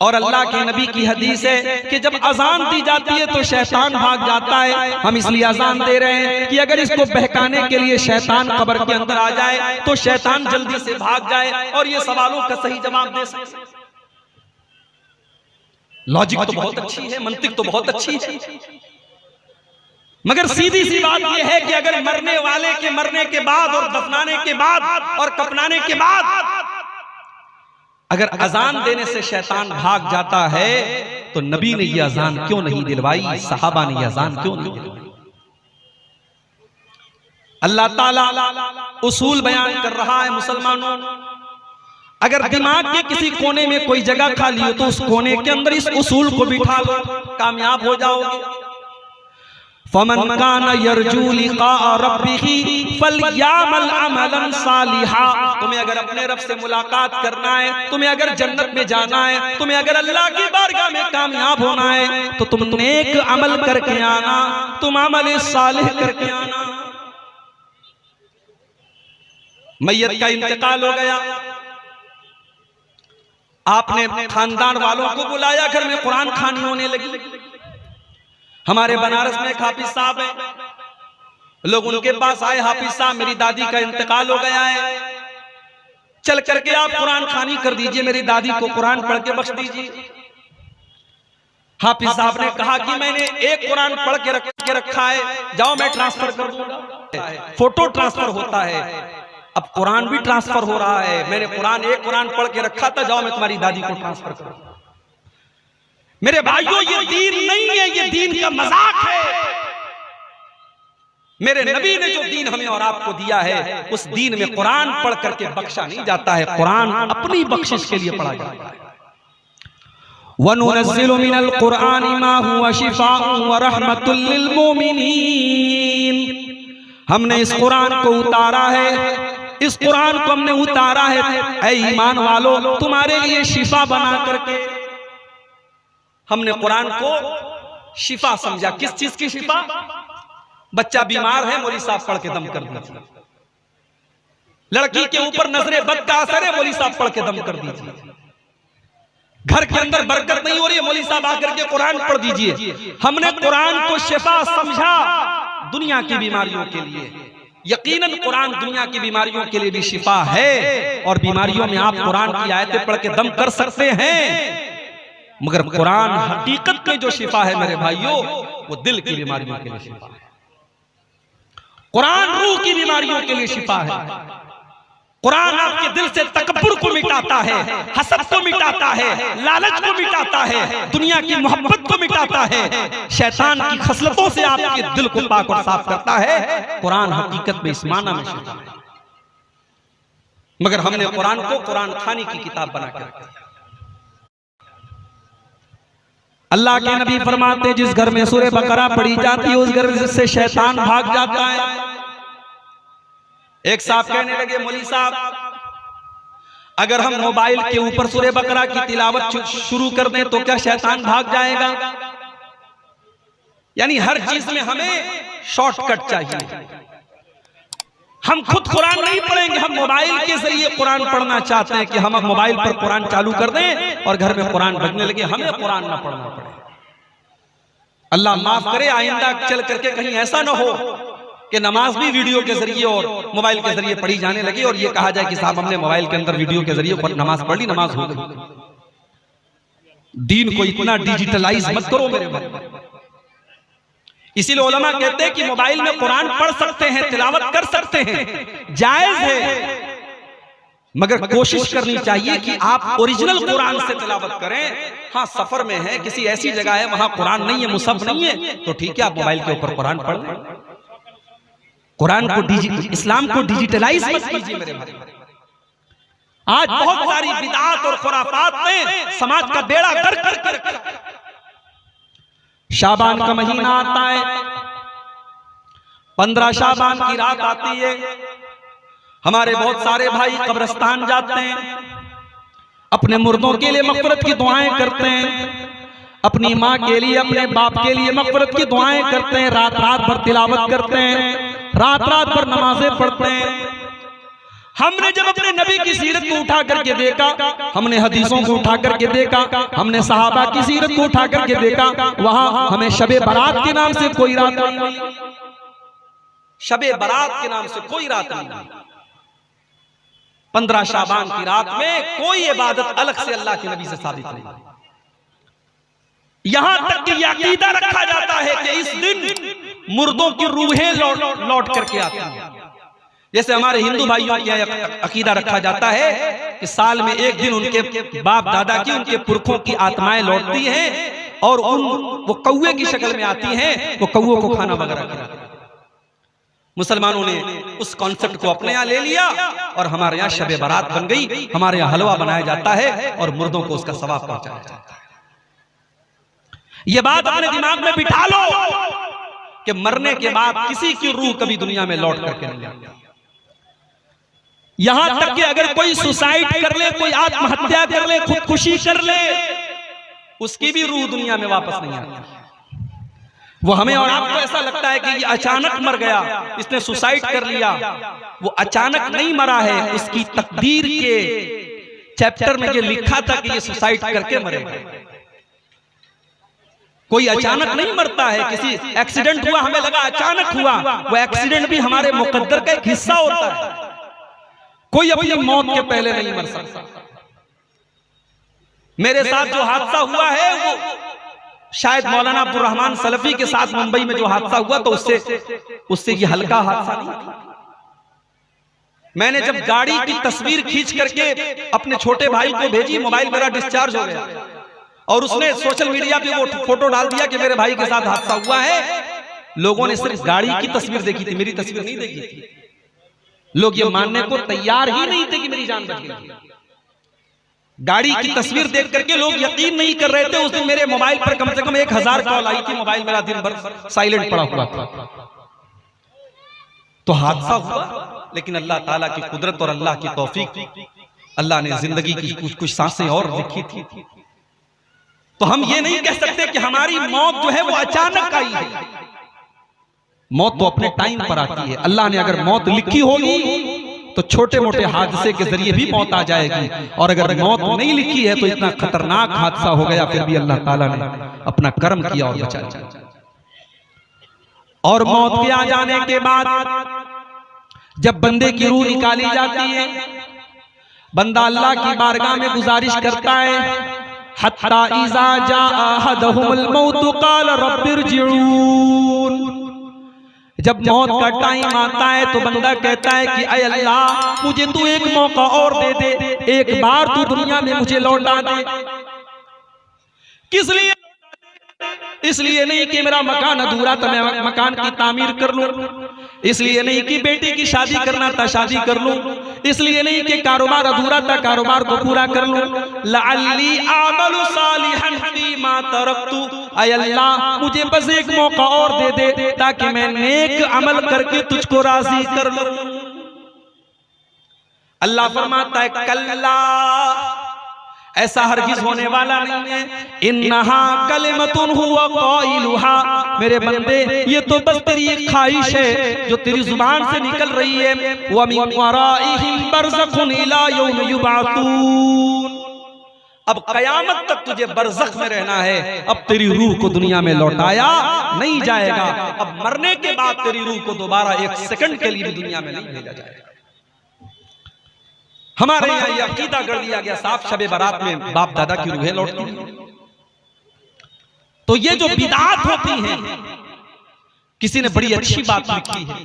और अल्लाह के नबी की हदीस है कि जब अजान दी जाती है तो शैतान भाग जाता है। हम इसलिए अजान दे रहे हैं कि अगर इसको बहकाने के लिए शैतान कब्र के अंदर आ जाए तो शैतान जल्दी से भाग जाए और ये सवालों का सही जवाब दे सके। लॉजिक तो बहुत अच्छी है, मंतिक तो बहुत अच्छी है, मगर सीधी सी बात यह है कि अगर मरने वाले के मरने के बाद और दफनाने के बाद और कफनाने के बाद अगर अजान देने से शैतान भाग जाता है तो नबी ने यह अजान क्यों नहीं दिलवाई, सहाबा ने यह अजान क्यों नहीं दिलवाई? अल्लाह ताला उसूल बयान कर रहा है मुसलमानों, अगर दिमाग के किसी कोने में कोई जगह खाली हो तो उस कोने के अंदर इस उसूल को बिठा लो, कामयाब हो जाओगे। फमन काना यरजू लिक़ा रब्बिही फलयामल अमलन सालिहा, तुम्हें अगर अपने रब से मुलाकात करना है, तुम्हें अगर जन्नत में जाना है, तुम्हें अगर अल्लाह की बारगाह में कामयाब होना है तो तुम नेक अमल करके आना, तुम अमल सालिह करके आना। मैयत का इंतकाल हो गया, आपने खानदान वालों को बुलाया, घर में कुरान खानी होने लगी। हमारे बनारस में एक हाफिज साहब है, लोग उनके पास आए, हाफिज साहब मेरी दादी का इंतकाल हो गया है, चल करके आप कुरान खानी कर दीजिए, मेरी दादी को कुरान पढ़ के बख्श दीजिए। हाफिज साहब ने कहा कि मैंने एक कुरान पढ़ के रखा है, जाओ मैं ट्रांसफर कर दूंगा। फोटो ट्रांसफर होता है, अब कुरान भी ट्रांसफर हो रहा है। मैंने एक कुरान पढ़ के रखा था, जाओ मैं तुम्हारी दादी को ट्रांसफर करूंगा। मेरे भाइयों ये दीन नहीं है, ये दीन का मजाक है। मेरे नबी ने जो दीन हमें और आपको दिया है उस दीन में कुरान पढ़ करके बख्शा नहीं जाता है, कुरान अपनी बख्शिश के लिए पढ़ा जाता है। वनुनज़्ज़िलु मिनल कुरानि मा हुवा शिफ़ाउन व रहमतुल लिल मुमिनीन, हमने इस कुरान को उतारा है, इस कुरान को हमने उतारा है ऐ ईमान वालों तुम्हारे लिए शिफा बना करके। हमने कुरान को शिफा समझा। किस चीज की शिफा? बच्चा बीमार है, मौलवी साहब पढ़ के दम कर दीजिए। लड़की के ऊपर नजरे बद का असर है, मौलवी साहब पढ़ के दम कर दीजिए। घर के अंदर बरकत नहीं हो रही है, मौलवी साहब आकर के कुरान पढ़ दीजिए। हमने कुरान को शिफा समझा दुनिया की बीमारियों के लिए। यकीनन कुरान दुनिया की बीमारियों के लिए भी शिफा है, और बीमारियों में आप कुरान की आयतें पढ़ के दम कर सकते हैं, मगर कुरान हकीकत में जो शिफा है मेरे भाइयों वो दिल की बीमारियों के लिए शिफा है। कुरान रूह की बीमारियों के लिए शिफा है। कुरान आपके दिल से तकब्बुर को मिटाता है, हसद को मिटाता है, लालच को मिटाता है, दुनिया की मोहब्बत को मिटाता है, शैतान की खसलतों से आपके दिल को पाक और साफ करता है। कुरान हकीकत में इस माना में शिफा है, मगर हमने कुरान को कुरान खानी की किताब बना कर रखा है। अल्लाह के नबी फरमाते जिस घर में सूरह बकरा पढ़ी जाती है उस घर से शैतान भाग जाता है। एक साहब कहने लगे मौलवी साहब अगर हम मोबाइल के ऊपर सूरह बकरा की तिलावत शुरू कर दें तो क्या शैतान भाग जाएगा? यानी हर चीज में हमें शॉर्टकट चाहिए। हम खुद कुरान नहीं पढ़ेंगे, हम मोबाइल के जरिए कुरान पढ़ना चाहते हैं कि हम मोबाइल पर कुरान चालू कर दें और घर में कुरान बजने लगे, हमें कुरान ना पढ़ना पड़े। अल्लाह माफ करे, आइंदा चल करके कहीं ऐसा ना हो कि नमाज भी वीडियो के जरिए और मोबाइल के जरिए पढ़ी जाने लगी और ये कहा जाए कि साहब हमने मोबाइल के अंदर वीडियो के जरिए नमाज पढ़ ली, नमाज हो गई। दीन को इतना डिजिटलाइज मत करो मेरे भाई। इसीलिए उलमा कहते हैं कि मोबाइल में कुरान पढ़ सकते हैं, तिलावत कर सकते हैं, जायज है, मगर कोशिश करनी चाहिए कि आप ओरिजिनल कुरान से तिलावत करें। हाँ सफर में है, किसी ऐसी जगह है वहां कुरान नहीं है, मुसहफ नहीं है, तो ठीक है आप मोबाइल के ऊपर कुरान पढ़ लें। कुरान को इस्लाम को डिजिटलाइज मत कीजिए मेरे भाई। आज बहुत सारी बिदअत और खुराफात ने समाज का बेड़ा गर्क करके रखा है। शाबान का महीना आता है, 15 शाबान की रात आती है, हमारे बहुत सारे भाई कब्रिस्तान जाते हैं, अपने मुर्दों के लिए मग़फ़िरत की दुआएं करते हैं, अपनी माँ के लिए अपने बाप के लिए मग़फ़िरत की दुआएं करते हैं, रात रात भर तिलावत करते हैं, रात रात भर नमाजें पढ़ते हैं। हमने जब अपने नबी की सीरत को उठा करके देखा, हमने हदीसों को उठा करके देखा, हमने सहाबा की सीरत को उठा करके देखा, वहां हमें शबे बारात के नाम से कोई रात नहीं मिली। शबे बारात के नाम से कोई रात नहीं मिली। 15 शाबान की रात में कोई इबादत अलग से अल्लाह के नबी से साबित नहीं। यहां तक कि यह अकीदा रखा जाता है कि इस दिन मुर्दों की रूहें लौट करके आती हैं। जैसे हमारे हिंदू भाइयों के अकीदा रखा जाता है कि साल में एक दिन उनके बाप दादा की, उनके पुरखों की आत्माएं लौटती हैं और वो कौवे की शक्ल में आती हैं, वो कौवों को खाना वगैरह खिलाती हैं। मुसलमानों ने उस कॉन्सेप्ट को अपने यहाँ ले लिया और हमारे यहाँ शबे बारात बन गई। हमारे यहाँ हलवा बनाया जाता है और मुर्दों को उसका सवाब पहुंचाया जाता है। ये बात अपने दिमाग में बिठा लो कि मरने के बाद किसी की रूह कभी दुनिया में लौट करके नहीं आती। यहां तक कि अगर कोई सुसाइड कर ले, कोई आत्महत्या कर ले, खुदकुशी कर ले, उसकी भी रूह दुनिया में वापस नहीं आती। वो हमें और आपको ऐसा लगता है कि ये अचानक मर गया, इसने सुसाइड कर लिया। वो अचानक नहीं मरा है, उसकी तकदीर के चैप्टर में ये लिखा था कि ये सुसाइड करके मरेगा। कोई अचानक नहीं मरता है। किसी एक्सीडेंट हुआ, हमें लगा अचानक हुआ, वो एक्सीडेंट भी हमारे मुकद्दर का एक हिस्सा होता है। कोई अपनी मौत के पहले नहीं मर सकता। मेरे साथ जो हादसा हुआ है वो शायद मौलाना अब्दुल रहमान सलफी के साथ मुंबई में जो हादसा हुआ तो उससे ये हल्का हादसा नहीं था। मैंने जब गाड़ी की तस्वीर खींच करके अपने छोटे भाई को भेजी, मोबाइल मेरा डिस्चार्ज हो गया और उसने सोशल मीडिया पे वो फोटो डाल दिया कि मेरे भाई के साथ हादसा हुआ है। लोगों ने सिर्फ गाड़ी की तस्वीर देखी थी, मेरी तस्वीर नहीं देखी थी। लोग ये मानने को तैयार ही नहीं थे कि मेरी जान बच गई। गाड़ी की तस्वीर देख करके लोग यकीन नहीं कर रहे थे। उस दिन मेरे मोबाइल पर कम से कम 1000 कॉल आई थी। मोबाइल मेरा दिन भर साइलेंट पड़ा हुआ था। तो हादसा हुआ, लेकिन अल्लाह ताला की कुदरत और अल्लाह की तौफीक, अल्लाह ने जिंदगी की कुछ सांसें और लिखी थी। तो हम ये नहीं कह सकते कि हमारी मौत जो है वो अचानक आई है। मौत तो अपने टाइम पर आती है। अल्लाह ने अगर मौत लिखी होगी तो छोटे मोटे हादसे के जरिए भी मौत आ जाएगी, और अगर मौत नहीं लिखी है तो इतना खतरनाक हादसा हो गया, फिर भी अल्लाह ताला ने अपना कर्म किया और बचाया। और मौत के आ जाने के बाद जब बंदे की रूह निकाली जाती है, बंदा अल्लाह की बारगाह में गुजारिश करता है, हत्ता इज़ा जाअ अहदहुमुल मौत क़ाल रब्बिरजिऊन। जब मौत का टाइम आता है तो बंदा कहता है कि ऐ अल्लाह, मुझे तू एक मौका और दे दे, एक बार तू दुनिया में मुझे लौटा दे। किस लिए? इसलिए नहीं कि मेरा मकान अधूरा था मैं मकान की तामीर कर लूं, इसलिए नहीं कि बेटी की शादी करना था शादी कर लूं, इसलिए नहीं कि कारोबार अधूरा था कारोबार को पूरा कर लूं। लअल्ली आमलु सालिहन फीमा तरक्तु, ऐ अल्लाह मुझे बस एक मौका और दे दे ताकि मैं नेक अमल करके तुझको राजी कर लूं। अल्लाह फरमाता है कल्ला, ऐसा हरगिज होने वाला नहीं है। इन्नहा कलिमतुन हुवा क़ाइलुहा, मेरे बंदे ये तो बस तेरी एक ख्वाहिश है जो तेरी जुबान से निकल रही है। व मिन वराइहिम बरज़खुन इला यौम युबअसून, अब कयामत तक तुझे बरज़ख में रहना है। अब तेरी रूह को दुनिया में लौटाया नहीं जाएगा। अब मरने के बाद तेरी रूह को दोबारा एक सेकंड के लिए भी दुनिया में नहीं भेजा जाएगा। हमारे यहाँ ये अकीदा कर दिया गया साफ शबे बारात में बाप दादा की रूहें लौटती हैं। तो ये जो बिदात होती हैं, किसी ने बड़ी अच्छी बात लिखी है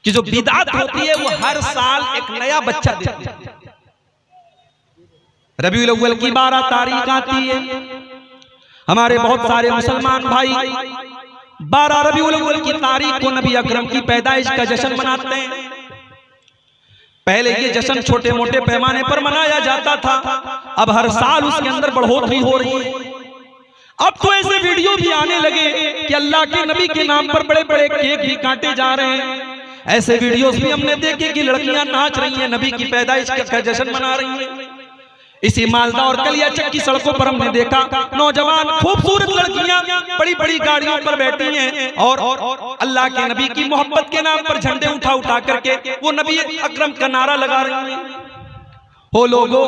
कि जो बिदात होती है वो हर साल एक नया बच्चा देती है। रबीउल अव्वल की 12 तारीख आती है, हमारे बहुत सारे मुसलमान भाई 12 रबीउल अव्वल की तारीख को नबी अकरम की पैदाइश का जश्न मनाते हैं। पहले ये जश्न छोटे मोटे पैमाने पर मनाया जाता था, अब हर साल उसके अंदर बढ़ोतरी हो रही है। अब तो ऐसे वीडियो भी आने लगे कि अल्लाह के नबी के नाम पर बड़े बड़े केक भी काटे जा रहे हैं। ऐसे वीडियोस भी हमने देखे कि लड़कियां नाच रही हैं, नबी की पैदाइश का जश्न मना रही हैं। इसी मालदा और कलियाचक की सड़कों पर हमने देखा नौजवान खूबसूरत लड़कियां बड़ी बड़ी गाड़ियों पर बैठी हैं और अल्लाह के नबी की मोहब्बत के नाम पर झंडे उठा उठा करके वो नबी अकरम का नारा लगा रही हैं। हो लोगों,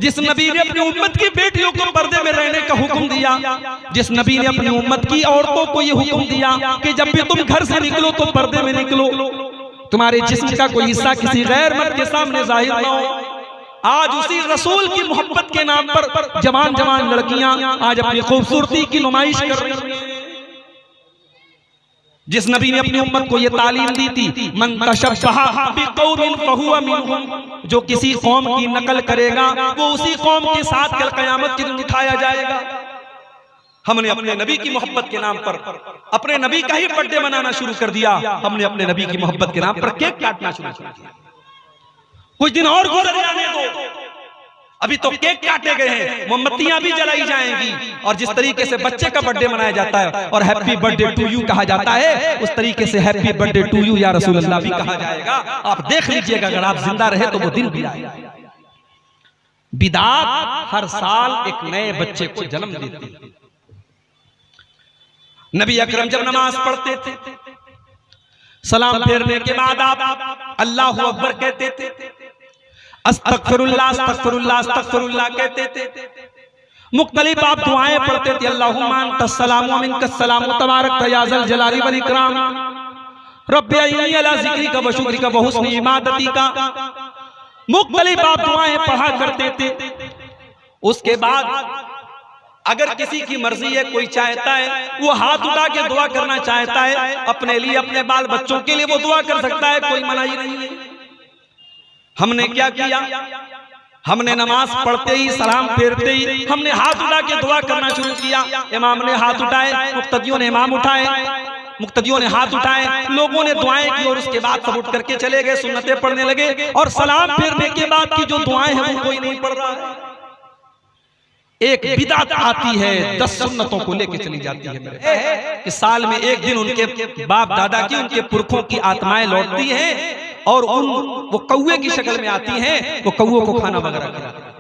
जिस नबी ने अपनी उम्मत की बेटियों को पर्दे में रहने का हुक्म दिया, जिस नबी ने अपनी उम्मत की औरतों को ये हुक्म दिया कि जब भी तुम घर से निकलो तो पर्दे में निकलो, तुम्हारे जिस्म का कोई हिस्सा किसी गैर मर्द के सामने जाहिर न हो, आज उसी रसूल की मोहब्बत के नाम पर जवान जवान लड़कियां आज अपनी खूबसूरती की नुमाइश कर रही हैं। जिस नबी ने अपनी उम्मत को ये तालीम दी थी, मन तशब्बहा बिक़ौमिन फहुवा मिनहुम, जो किसी कौम की नकल करेगा वो उसी कौम के साथ कल क़यामत के दिन उठाया जाएगा। हमने अपने नबी की मोहब्बत के नाम पर अपने नबी का ही बर्थडे मनाना शुरू कर दिया। हमने अपने नबी की मोहब्बत के नाम पर केक काटना शुरू कर दिया। कुछ दिन और गुजर जाने दो, अभी तो केक काटे गए हैं, मोमबत्तियां भी जलाई जाएंगी। और जिस तरीके से बच्चे का बर्थडे मनाया जाता है और हैप्पी बर्थडे टू यू कहा जाता है, उस तरीके से हैप्पी बर्थडे टू यू या रसूल अल्लाह भी कहा जाएगा। आप देख लीजिएगा, अगर आप जिंदा रहे तो वो दिन भी आएगा। बिदात हर साल एक नए बच्चे को जन्म देती है। नबी अकरम जब नमाज पढ़ते थे, सलाम फेरने के बाद आप अल्लाहु अकबर कहते थे, अस्तगफिरुल्लाह अस्तगफिरुल्लाह अस्तगफिरुल्लाह कहते थे। मुख्तलिफ आप दुआएं पढ़ते थे, अल्लाहुम्मा अंतस सलामु व मिनकस सलामु तबारक या ज़ल जलाली वल इकराम रब्बी अइन्नी अला ज़िक्रिका व शुक्रिका व हुस्नि इबादतिका। मुख्तलिफ आप दुआएं पढ़ा करते थे। उसके बाद अगर किसी की मर्जी है, कोई चाहता है वो हाथ उठा के दुआ करना चाहता है अपने लिए, अपने बाल बच्चों के लिए, वो दुआ कर सकता है, कोई मनाही नहीं है। हमने क्या किया, हमने नमाज पढ़ते ही सलाम फेरते ही हमने हाथ उठा के दुआ करना शुरू किया। इमाम ने हाथ उठाए, मुक्तदियों ने इमाम उठाए, मुक्तदियों ने हाथ उठाए, लोगों ने दुआएं की और उसके बाद सब उठ करके चले गए, सुन्नतें पढ़ने लगे। और सलाम फेरने के बाद की जो दुआएं हैं वो कोई नहीं पढ़ रहा है। एक बिदअत आती है, 10 सुन्नतों को लेके चली जाती है मेरे कि साल में एक दिन उनके बाप दादा की, उनके पुरखों की आत्माएं लौटती हैं और वो कौवे की शक्ल में आती हैं, वो कौवों को खाना वगैरह खिलाती हैं।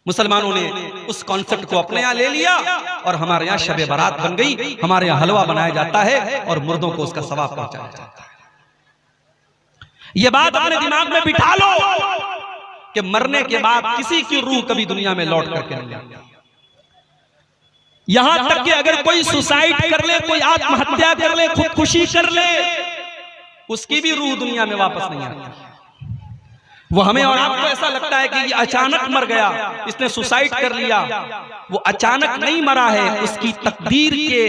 मुसलमानों ने उस कॉन्सेप्ट को अपने यहाँ ले लिया और हमारे यहाँ शबे बारात बन गई। हमारे यहाँ हलवा बनाया जाता है और मुर्दों को उसका सवाब पहुंचाया जाता है। ये बात अपने दिमाग में बिठा लो कि मरने के बाद किसी की रूह कभी दुनिया में लौट करके नहीं आती। यहां तक कि अगर कोई सुसाइड कर ले, कोई आत्महत्या कर ले, खुदकुशी कर ले, उसकी भी रूह दुनिया में वापस नहीं आती। वो हमें और आपको ऐसा लगता है कि ये अचानक मर गया, इसने सुसाइड कर लिया। वो अचानक नहीं मरा है, उसकी तकदीर के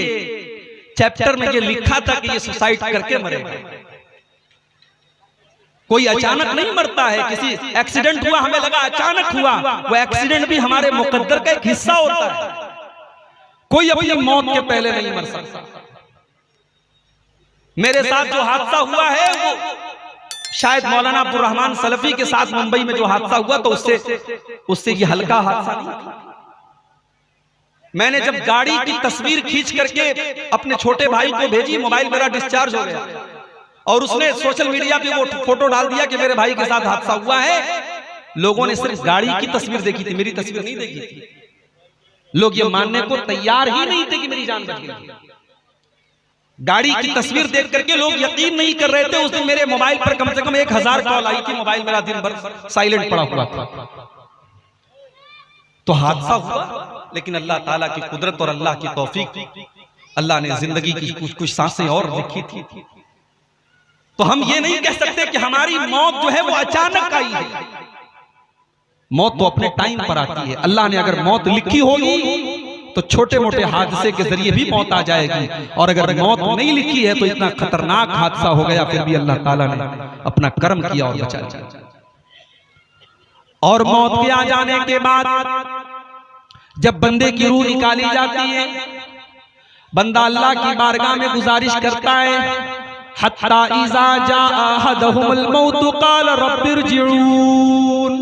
चैप्टर में ये लिखा था कि ये सुसाइड करके मरेगा। कोई अचानक नहीं मरता है। किसी एक्सीडेंट हुआ, हमें लगा अचानक हुआ, वो एक्सीडेंट भी हमारे मुकद्दर का एक हिस्सा होता है। कोई अपनी मौत के पहले नहीं मर सकता। मेरे साथ जो हादसा हुआ है वो शायद मौलाना अब्दुल रहमान सलफी के साथ मुंबई में जो हादसा हुआ तो उससे ये हल्का हादसा नहीं था। मैंने जब गाड़ी की तस्वीर खींच करके अपने छोटे भाई को भेजी, मोबाइल मेरा डिस्चार्ज हो गया और उसने सोशल मीडिया पे वो फोटो डाल दिया कि मेरे भाई के साथ हादसा हुआ है। लोगों ने सिर्फ गाड़ी की तस्वीर देखी थी, मेरी तस्वीर नहीं देखी थी। लोग ये मानने को तैयार ही नहीं थे कि मेरी जान बच गई। गाड़ी की तस्वीर देख करके लोग यकीन नहीं कर रहे थे। उस दिन मेरे मोबाइल पर कम से कम 1000 कॉल आई थी। मोबाइल मेरा दिन भर साइलेंट पड़ा हुआ था। तो हादसा हुआ, लेकिन अल्लाह ताला की कुदरत और अल्लाह की तौफीक, अल्लाह ने जिंदगी की कुछ सांसें और लिखी थी। तो हम ये नहीं कह सकते कि हमारी मौत जो है वो अचानक आई है। मौत तो अपने टाइम पर आती है। अल्लाह ने अगर मौत लिखी होगी तो छोटे मोटे हादसे के जरिए भी मौत आ जाएगी, और अगर मौत नहीं लिखी है तो इतना खतरनाक हादसा हो गया, फिर भी अल्लाह ताला ने अपना कर्म किया और बचा लिया। और मौत के आ जाने के बाद जब बंदे की रूह निकाली जाती है, बंदा अल्लाह की बारगाह में गुजारिश करता है, हत्ता इज़ा जाअ अहदहुमुल मौत क़ाल रब्बिरजिऊन।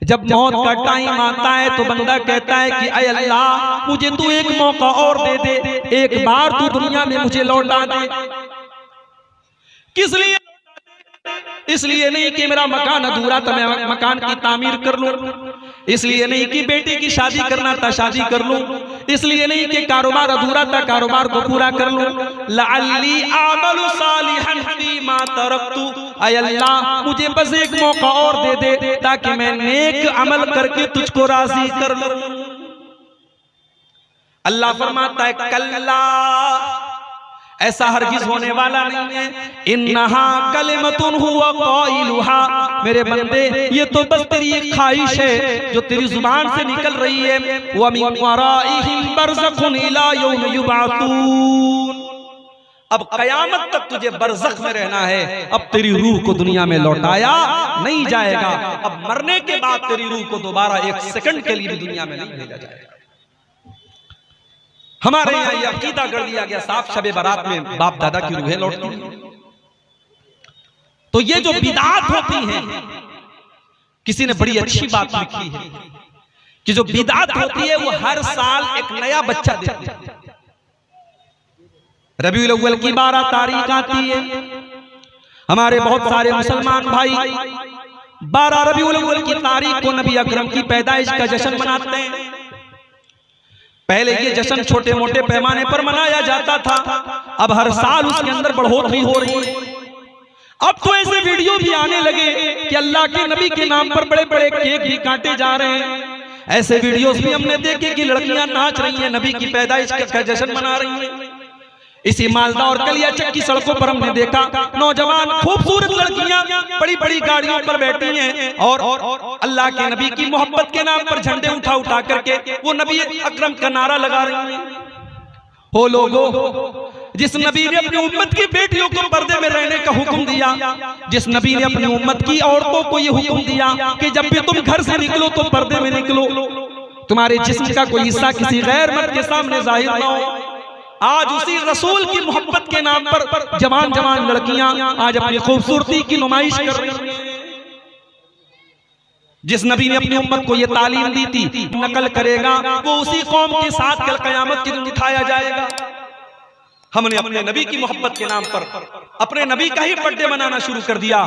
जब मौत का टाइम आता है तो बंदा कहता है कि ऐ अल्लाह, मुझे तू एक मौका और दे दे, एक बार तू दुनिया में मुझे लौटा दे। किस लिए? इसलिए नहीं कि मेरा मकान अधूरा था, मैं मकान की तामीर कर लूं। इसलिए नहीं कि बेटी की शादी करना था, शादी कर लूं। इसलिए नहीं कि कारोबार अधूरा था, कारोबार को पूरा कर लूं। लअल्ली आमलु सालिहन फीमा तरक्तु। ऐ अल्लाह, मुझे बस एक मौका और दे दे ताकि मैं नेक अमल करके तुझको राजी कर लूं। अल्लाह फरमाता है कल्ला, ऐसा हरगिज होने वाला नहीं है। इन्नहा कलिमतुन हुवा क़ाइलुहा। मेरे बंदे, ये तो बस तेरी एक ख्वाहिश है जो तेरी जुबान से निकल रही है। व मिन वराइहिम बरज़खुन इला यौम युबअतून। अब कयामत तक तुझे बरज़ख में रहना है। अब तेरी रूह को दुनिया में लौटाया नहीं जाएगा। अब मरने के बाद तेरी रूह को दोबारा एक सेकंड के लिए भी दुनिया में नहीं भेजा जाएगा। हमारे यहाँ ये अकीदा कर दिया गया, साफ शबे बारात में बाप दादा की रूहें लौटती हैं। तो ये जो बिदात होती हैं, किसी ने बड़ी अच्छी बात लिखी है कि जो बिदात होती है वो हर साल एक नया बच्चा देती है। रबीउल अव्वल की 12 तारीख आती है। हमारे बहुत सारे मुसलमान भाई 12 रबीउल अव्वल की तारीख को नबी अकरम की पैदाइश का जश्न मनाते हैं। पहले ये जश्न छोटे मोटे पैमाने पर मनाया जाता था, अब हर साल उसके अंदर बढ़ोतरी हो रही है। अब तो ऐसे वीडियो भी आने लगे कि अल्लाह के नबी के नाम पर बड़े बड़े केक भी काटे जा रहे हैं। ऐसे वीडियोस भी हमने देखे कि लड़कियां नाच रही हैं, नबी की पैदाइश का जश्न मना रही हैं। इसी मालदा और कलियाचक की सड़कों पर हमने देखा नौजवान खूबसूरत लड़कियां बड़ी बड़ी गाड़ियों पर बैठी हैं और अल्लाह के नबी की मोहब्बत के नाम पर झंडे उठा उठा करके वो नबी अकरम का नारा लगा रही हैं। हो लोगों, जिस नबी ने अपनी उम्मत की बेटियों को पर्दे में रहने का हुक्म दिया, जिस नबी ने अपनी उम्मत की औरतों को ये हुक्म दिया कि जब भी तुम घर से निकलो तो पर्दे में निकलो, तुम्हारे जिस्म का कोई हिस्सा किसी गैर मर्द के सामने जाहिर न हो। आज उसी रसूल की मोहब्बत के नाम पर जवान जवान लड़कियां आज अपनी खूबसूरती की नुमाइश कर रही हैं। जिस नबी ने अपनी उम्मत को ये तालीम दी थी, नकल करेगा वो उसी कौम के साथ कल कयामत के दिन उठाया जाएगा। हमने अपने नबी की मोहब्बत के नाम पर अपने नबी का ही बर्थडे मनाना शुरू कर दिया।